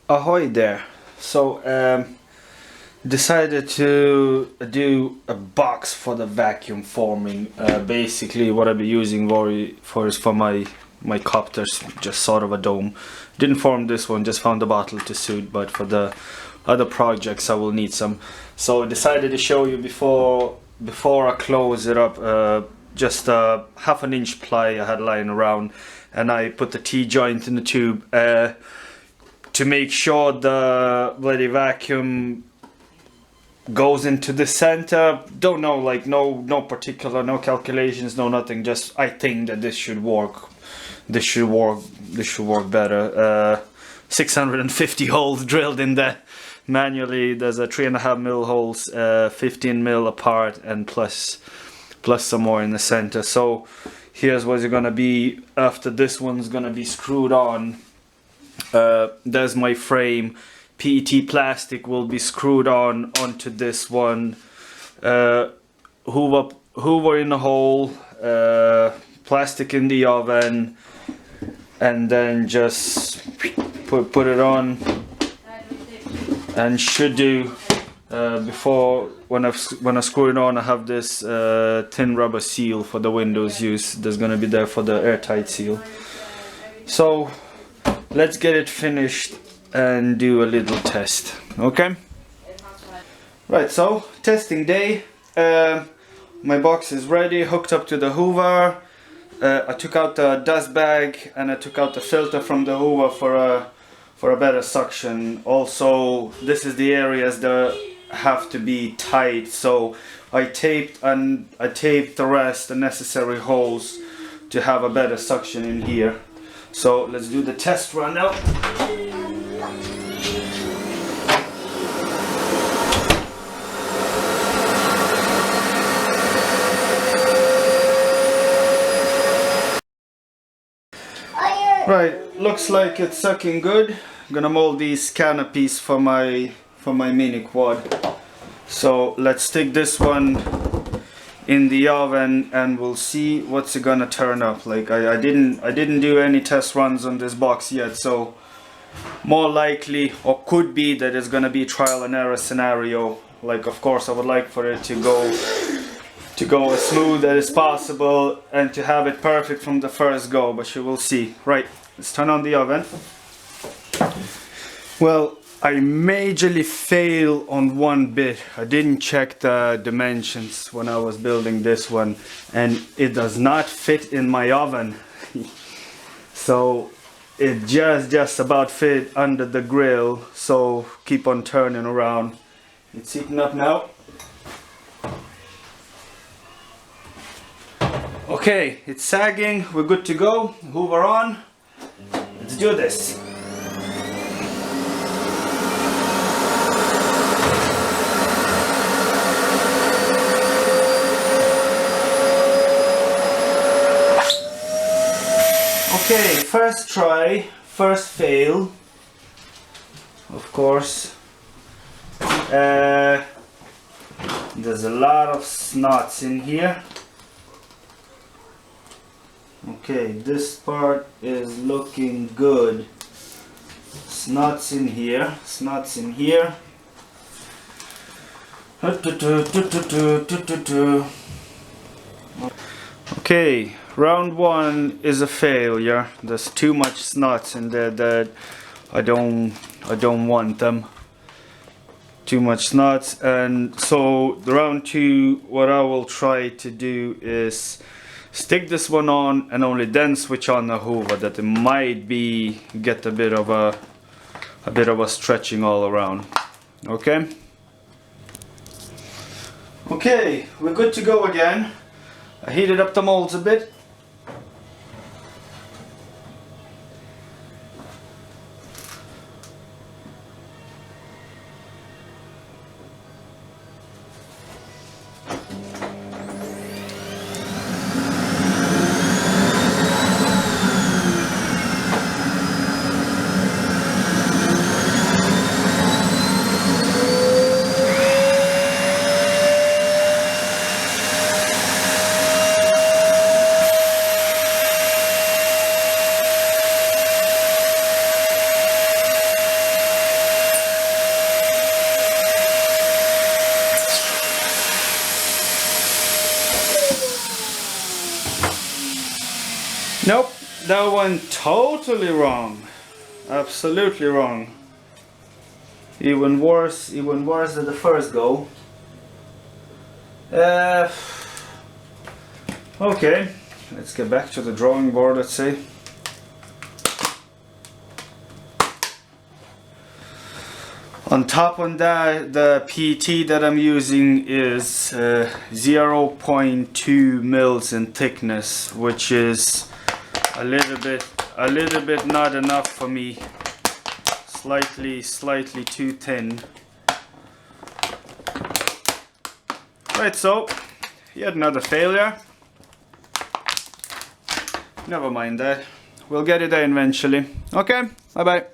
Ahoy there. Decided to do a box for the vacuum forming. Basically, what I'll be using for is for my copters, just sort of a dome. Didn't form this one, just found a bottle to suit, but for the other projects I will need some. So I decided to show you before I close it up. Just a half an inch ply I had lying around, and I put the T-joint in the tube to make sure the bloody vacuum goes into the center. Don't know, like no particular, no calculations, no nothing, just I think that this should work. This should work better. 650 holes drilled in there manually. There's a 3.5 mil holes, 15 mil apart, and plus some more in the center. So here's what's gonna be after this one's gonna be screwed on. There's my frame. PET plastic will be screwed onto this one. Hoover in the hole, plastic in the oven, and then just put it on. And should do before when I screw it on, I have this thin rubber seal for the windows use. There's gonna be there for the airtight seal. So let's get it finished and do a little test. Okay. Right. So testing day. My box is ready, hooked up to the Hoover. I took out the dust bag and I took out the filter from the Hoover for a better suction. Also, this is the areas that have to be tight, so I taped the rest, the necessary holes, to have a better suction in here. So let's do the test run now. Right, looks like it's sucking good. I'm gonna mold these canopies for my mini quad. So let's stick this one in the oven and we'll see what's it gonna turn up. Like I didn't do any test runs on this box yet, so more likely, or could be, that it's gonna be trial and error scenario. Like, of course I would like for it to go as smooth as possible and to have it perfect from the first go, but you will see. Right, let's turn on the oven. Well, I majorly failed on one bit. I didn't check the dimensions when I was building this one, and it does not fit in my oven. So it just about fit under the grill, so keep on turning around. It's heating up now. Okay, it's sagging, we're good to go. Hoover on. Let's do this. Okay, first try, first fail. Of course. There's a lot of snots in here. Okay, this part is looking good. Snots in here, snots in here. Okay, round one is a failure. There's too much snots in there that I don't want them. Too much snots, and so the round two, what I will try to do is stick this one on and only then switch on the Hoover, that it might be get a bit of a stretching all around. Okay. Okay, we're good to go again. I heated up the molds a bit. Nope, that went totally wrong. Absolutely wrong. Even worse than the first go. Okay, let's get back to the drawing board, let's say. On top of that, the PET that I'm using is 0.2 mils in thickness, which is a little bit not enough for me. Slightly too thin. Right, so yet another failure. Never mind that. We'll get it there eventually. Okay, bye bye.